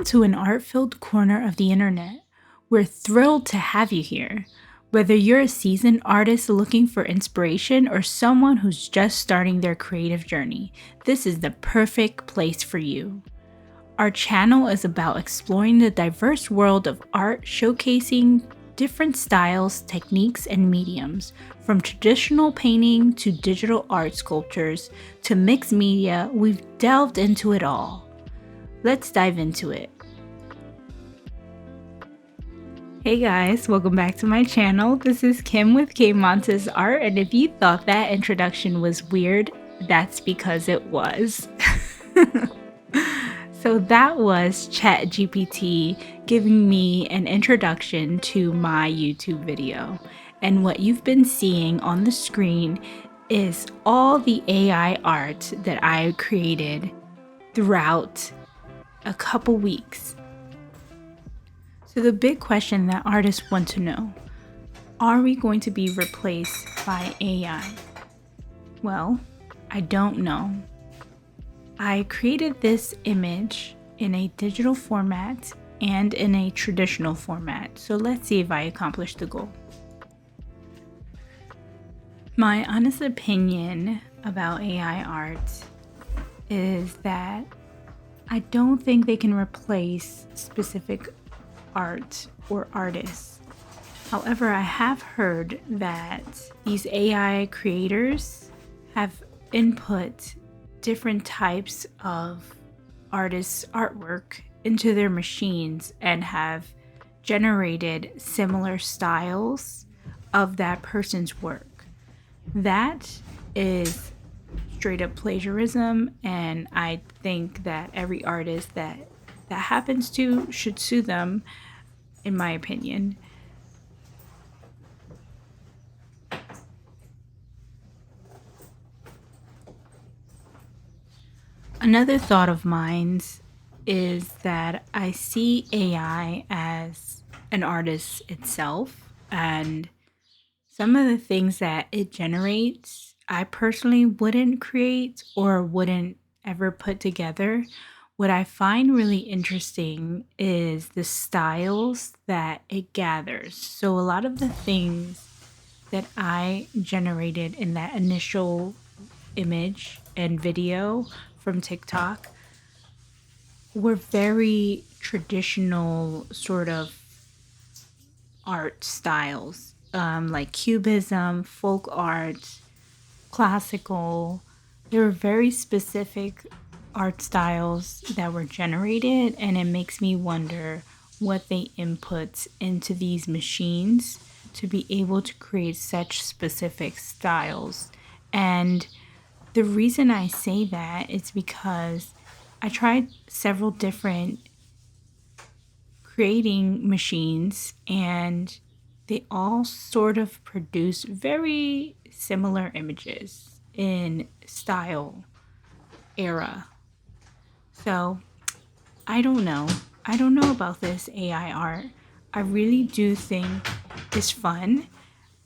to an art-filled corner of the internet. We're thrilled to have you here. Whether you're a seasoned artist looking for inspiration or someone who's just starting their creative journey, this is the perfect place for you. Our channel is about exploring the diverse world of art, showcasing different styles, techniques, and mediums, from traditional painting to digital art sculptures to mixed media. We've delved into it all. Let's dive into it. Hey guys, welcome back to my channel. This is Kim with K Montes Art, and if you thought that introduction was weird, that's because it was. So that was ChatGPT giving me an introduction to my YouTube video. And what you've been seeing on the screen is all the AI art that I created throughout a couple weeks. So the big question that artists want to know, are we going to be replaced by AI? Well, I don't know. I created this image in a digital format and in a traditional format. So let's see if I accomplished the goal. My honest opinion about AI art is that I don't think they can replace specific art or artists. However, I have heard that these AI creators have input different types of artists' artwork into their machines and have generated similar styles of that person's work. That is straight up plagiarism, and I think that every artist that happens to should sue them, in my opinion. Another thought of mine is that I see AI as an artist itself, and some of the things that it generates, I personally wouldn't create or wouldn't ever put together. What I find really interesting is the styles that it gathers. So a lot of the things that I generated in that initial image and video from TikTok were very traditional sort of art styles, like cubism, folk art, classical. There were very specific art styles that were generated, and it makes me wonder what they input into these machines to be able to create such specific styles. And the reason I say that is because I tried several different creating machines, and they all sort of produce very similar images in style era. So I don't know. I don't know about this AI art. I really do think it's fun.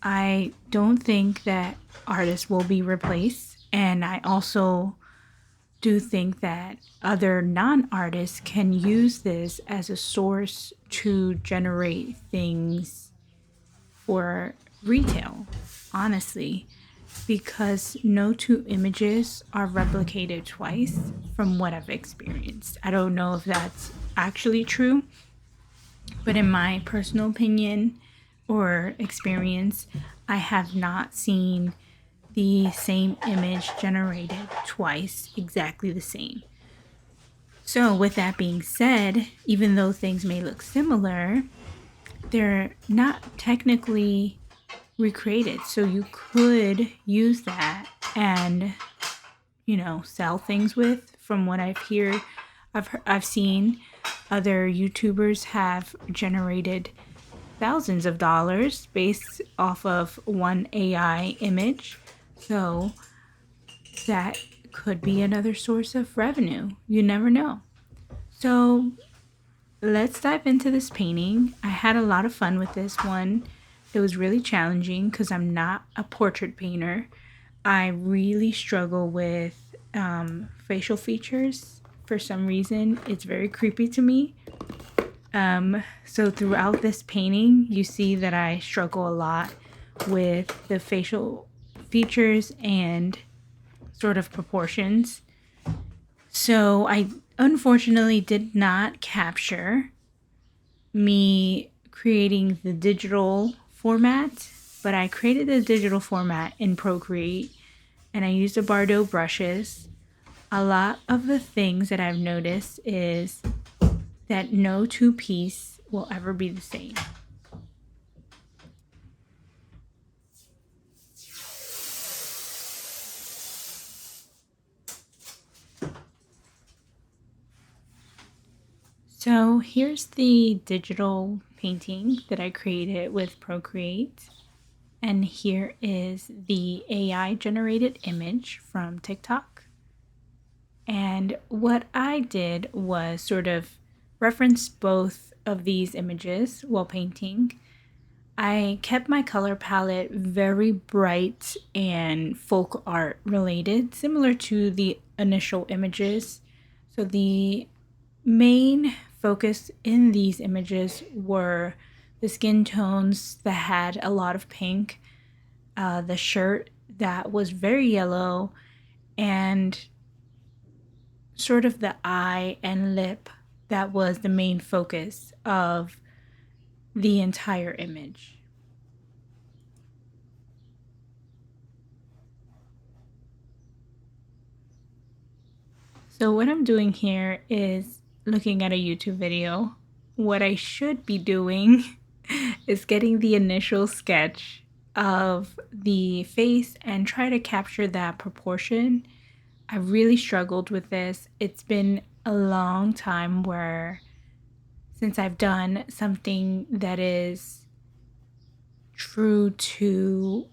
I don't think that artists will be replaced. And I also do think that other non-artists can use this as a source to generate things for retail, honestly, because no two images are replicated twice from what I've experienced. I don't know if that's actually true, but in my personal opinion or experience, I have not seen the same image generated twice exactly the same. So with that being said, even though things may look similar, they're not technically recreated. So you could use that and, sell things with. From what I've seen other YouTubers have generated thousands of dollars based off of one AI image. So that could be another source of revenue. You never know. So let's dive into this painting. I had a lot of fun with this one. It was really challenging because I'm not a portrait painter. I really struggle with facial features for some reason. It's very creepy to me. So throughout this painting, you see that I struggle a lot with the facial features and sort of proportions. So I unfortunately did not capture me creating the digital format, but I created the digital format in Procreate and I used the Bardot brushes. A lot of the things that I've noticed is that no two piece will ever be the same. So here's the digital painting that I created with Procreate. And here is the AI generated image from TikTok. And what I did was sort of reference both of these images while painting. I kept my color palette very bright and folk art related, similar to the initial images. So the main focus in these images were the skin tones that had a lot of pink, the shirt that was very yellow, and sort of the eye and lip that was the main focus of the entire image. So what I'm doing here is looking at a YouTube video. What I should be doing is getting the initial sketch of the face and try to capture that proportion. I really struggled with this. It's been a long time since I've done something that is true to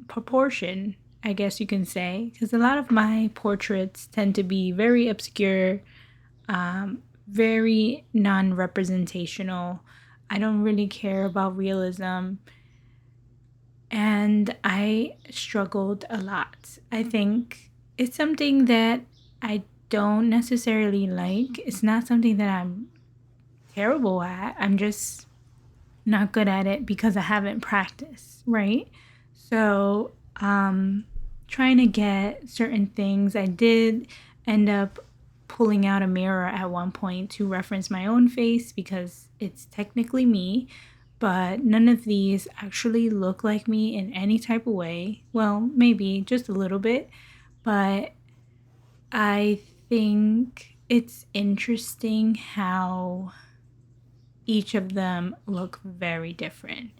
proportion, I guess you can say, because a lot of my portraits tend to be very obscure, very non-representational. I don't really care about realism, and I struggled a lot. I think it's something that I don't necessarily like. It's not something that I'm terrible at. I'm just not good at it because I haven't practiced, right? So, trying to get certain things, I did end up pulling out a mirror at one point to reference my own face because it's technically me, but none of these actually look like me in any type of way. Well, maybe just a little bit, but I think it's interesting how each of them look very different.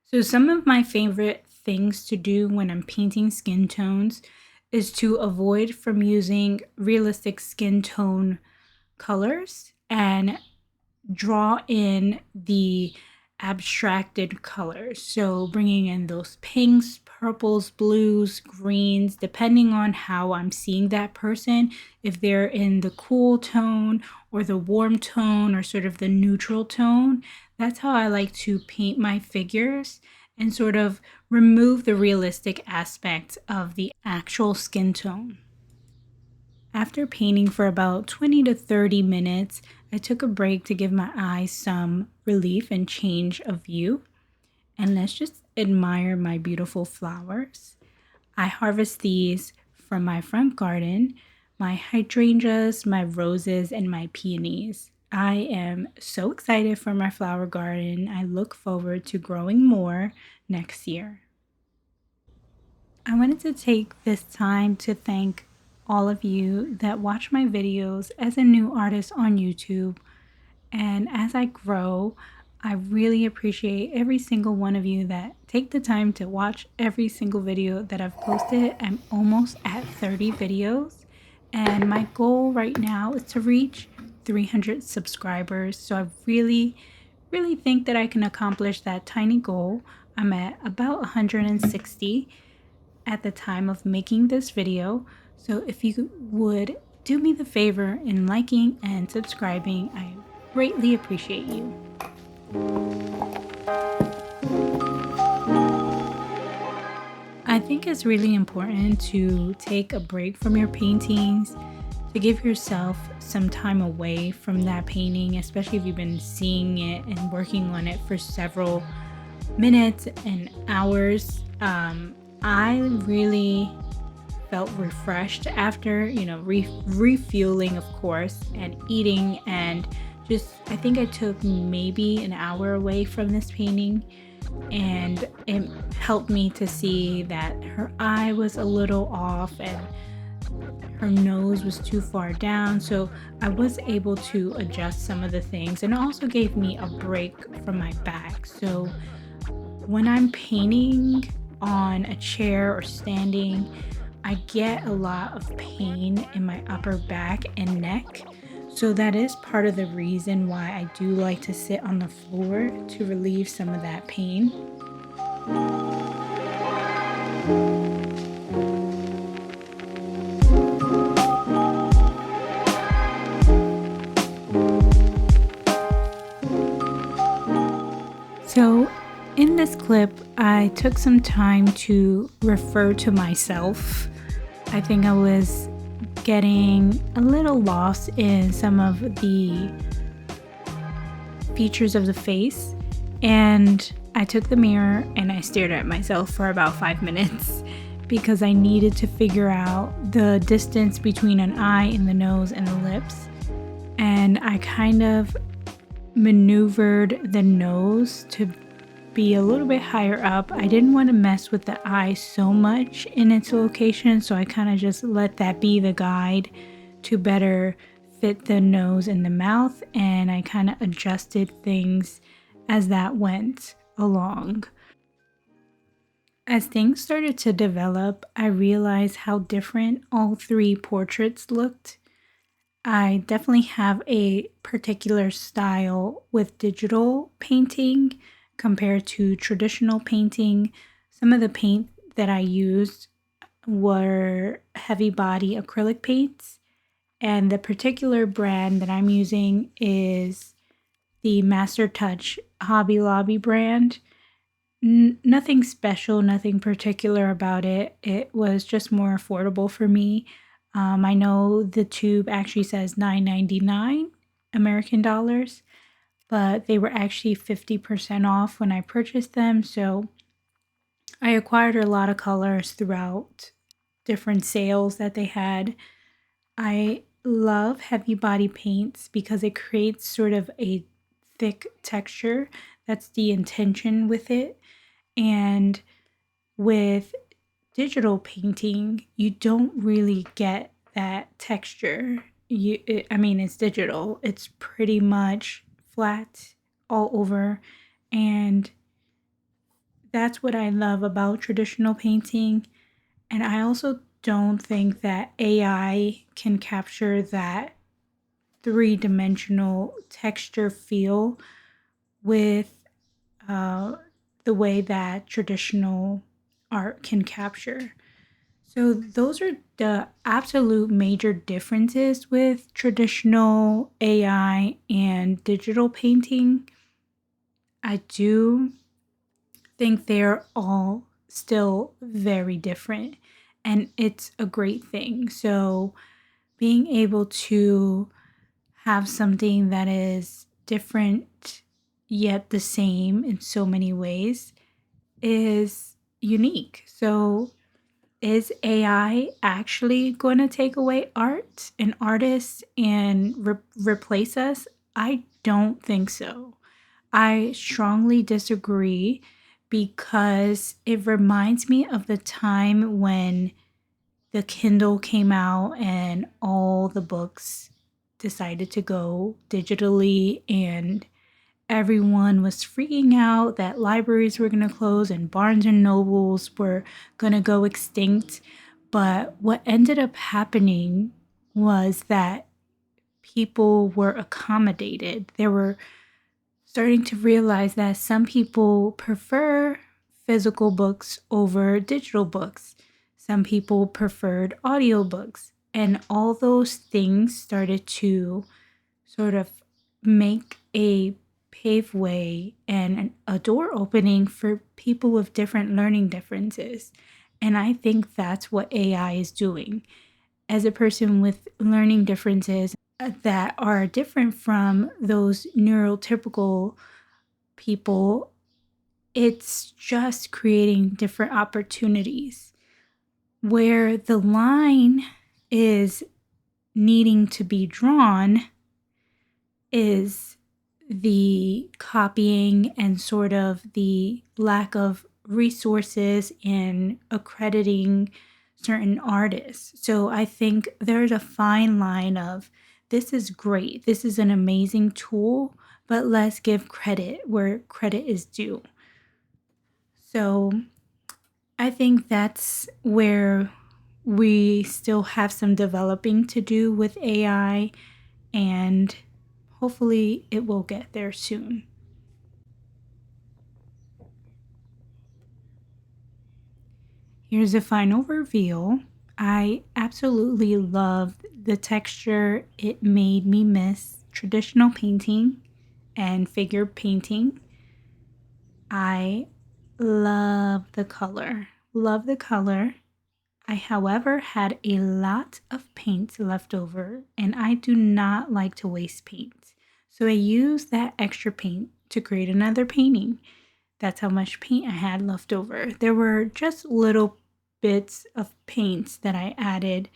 So some of my favorite things to do when I'm painting skin tones is to avoid from using realistic skin tone colors and draw in the abstracted colors. So bringing in those pinks, purples, blues, greens, depending on how I'm seeing that person, if they're in the cool tone or the warm tone or sort of the neutral tone. That's how I like to paint my figures and sort of remove the realistic aspect of the actual skin tone. After painting for about 20 to 30 minutes, I took a break to give my eyes some relief and change of view. And let's just admire my beautiful flowers. I harvest these from my front garden, my hydrangeas, my roses, and my peonies. I am so excited for my flower garden. I look forward to growing more next year. I wanted to take this time to thank all of you that watch my videos as a new artist on YouTube. And as I grow, I really appreciate every single one of you that take the time to watch every single video that I've posted. I'm almost at 30 videos, and my goal right now is to reach 300 subscribers. So I really think that I can accomplish that tiny goal. I'm at about 160 at the time of making this video. So if you would do me the favor in liking and subscribing, I greatly appreciate you. I I think it's really important to take a break from your paintings, to give yourself some time away from that painting, especially if you've been seeing it and working on it for several minutes and hours. I really felt refreshed after, refueling, of course, and eating. And just, I think I took maybe an hour away from this painting, and it helped me to see that her eye was a little off and her nose was too far down. So I was able to adjust some of the things, and it also gave me a break from my back. So when I'm painting on a chair or standing, I get a lot of pain in my upper back and neck. So that is part of the reason why I do like to sit on the floor to relieve some of that pain. So, in this clip, I took some time to refer to myself. I think I was getting a little lost in some of the features of the face, and I took the mirror and I stared at myself for about 5 minutes because I needed to figure out the distance between an eye and the nose and the lips. And I kind of maneuvered the nose to be a little bit higher up. I didn't want to mess with the eye so much in its location, so I kind of just let that be the guide to better fit the nose and the mouth, and I kind of adjusted things as that went along. As things started to develop, I realized how different all three portraits looked. I definitely have a particular style with digital painting compared to traditional painting. Some of the paint that I used were heavy body acrylic paints, and the particular brand that I'm using is the Master Touch Hobby Lobby brand. Nothing special, nothing particular about it. It was just more affordable for me. I know the tube actually says $9.99 American dollars, but they were actually 50% off when I purchased them. So I acquired a lot of colors throughout different sales that they had. I love heavy body paints because it creates sort of a thick texture. That's the intention with it. And with digital painting, you don't really get that texture. It's digital. It's pretty much flat all over, and that's what I love about traditional painting. And I also don't think that AI can capture that three-dimensional texture feel with uh, the way that traditional art can capture. So those are the absolute major differences with traditional AI and digital painting. I do think they're all still very different, and it's a great thing. So being able to have something that is different yet the same in so many ways is unique. So is AI actually going to take away art and artists and replace us? I don't think so. I strongly disagree because it reminds me of the time when the Kindle came out and all the books decided to go digitally, and everyone was freaking out that libraries were going to close and Barnes and Nobles were going to go extinct. But what ended up happening was that people were accommodated. They were starting to realize that some people prefer physical books over digital books. Some people preferred audiobooks. And all those things started to sort of make a pave way and a door opening for people with different learning differences. And I think that's what AI is doing. As a person with learning differences that are different from those neurotypical people, it's just creating different opportunities where the line is needing to be drawn is the copying and sort of the lack of resources in accrediting certain artists. So I think there's a fine line of this is great, this is an amazing tool, but let's give credit where credit is due. So I think that's where we still have some developing to do with AI, and hopefully it will get there soon. Here's a final reveal. I absolutely loved the texture. It made me miss traditional painting and figure painting. I love the color. Love the color. I, however, had a lot of paint left over, and I do not like to waste paint. So I used that extra paint to create another painting. That's how much paint I had left over. There were just little bits of paint that I added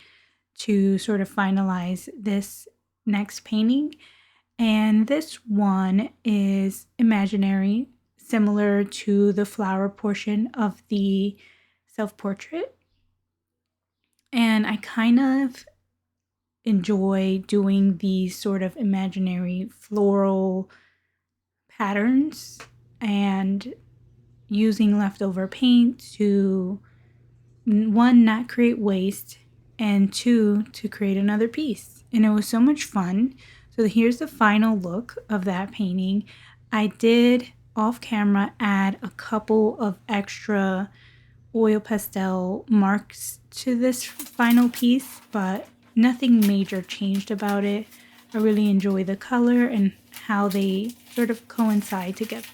to sort of finalize this next painting. And this one is imaginary, similar to the flower portion of the self-portrait. And I kind of enjoy doing these sort of imaginary floral patterns and using leftover paint to, one, not create waste, and two, to create another piece. And it was so much fun. So here's the final look of that painting. I did off camera add a couple of extra oil pastel marks to this final piece, but nothing major changed about it. I really enjoy the color and how they sort of coincide together.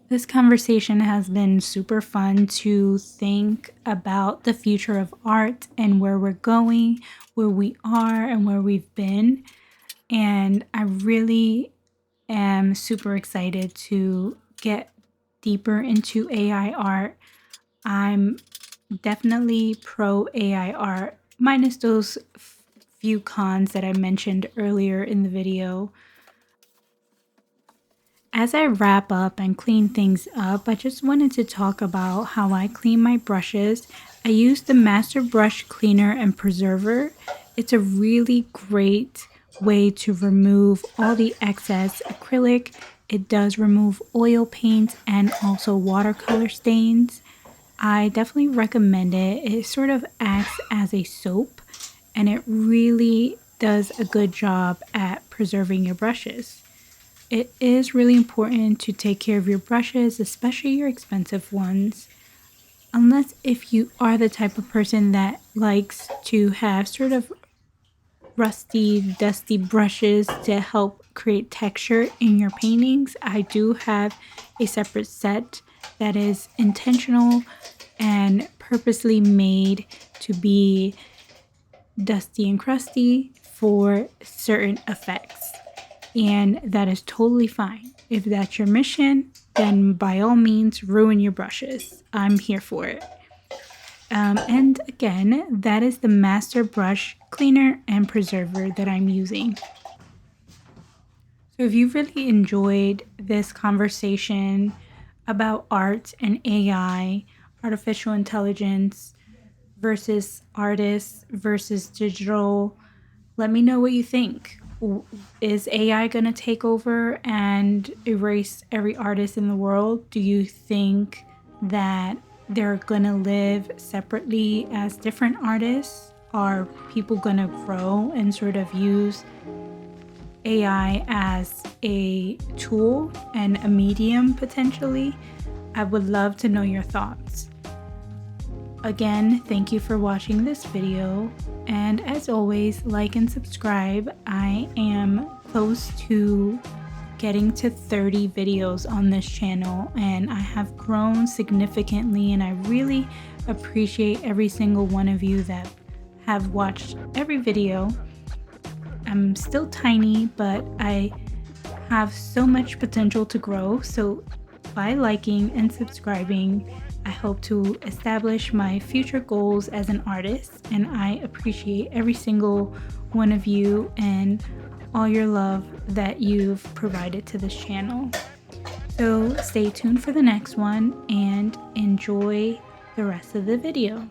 This conversation has been super fun to think about the future of art and where we're going, where we are, and where we've been. And I really am super excited to get deeper into AI art. I'm definitely pro AI art, minus those few cons that I mentioned earlier in the video. As I wrap up and clean things up, I just wanted to talk about how I clean my brushes. I use the Master Brush Cleaner and Preserver. It's a really great way to remove all the excess acrylic. It does remove oil paint and also watercolor stains. I definitely recommend it. It sort of acts as a soap, and it really does a good job at preserving your brushes. It is really important to take care of your brushes, especially your expensive ones. Unless if you are the type of person that likes to have sort of rusty, dusty brushes to help create texture in your paintings, I do have a separate set that is intentional and purposely made to be dusty and crusty for certain effects. And that is totally fine. If that's your mission, then by all means, ruin your brushes. I'm here for it. And again, that is the Master Brush Cleaner and Preserver that I'm using. So if you really enjoyed this conversation about art and AI, artificial intelligence versus artists versus digital, let me know what you think. Is AI going to take over and erase every artist in the world? Do you think that they're going to live separately as different artists? Are people going to grow and sort of use AI as a tool and a medium potentially? I would love to know your thoughts. again, thank you for watching this video. And as always, like and subscribe. I am close to getting to 30 videos on this channel, and I have grown significantly, and I really appreciate every single one of you that have watched every video. I'm still tiny, but I have so much potential to grow. So by liking and subscribing, I hope to establish my future goals as an artist, and I appreciate every single one of you and all your love that you've provided to this channel. So stay tuned for the next one and enjoy the rest of the video.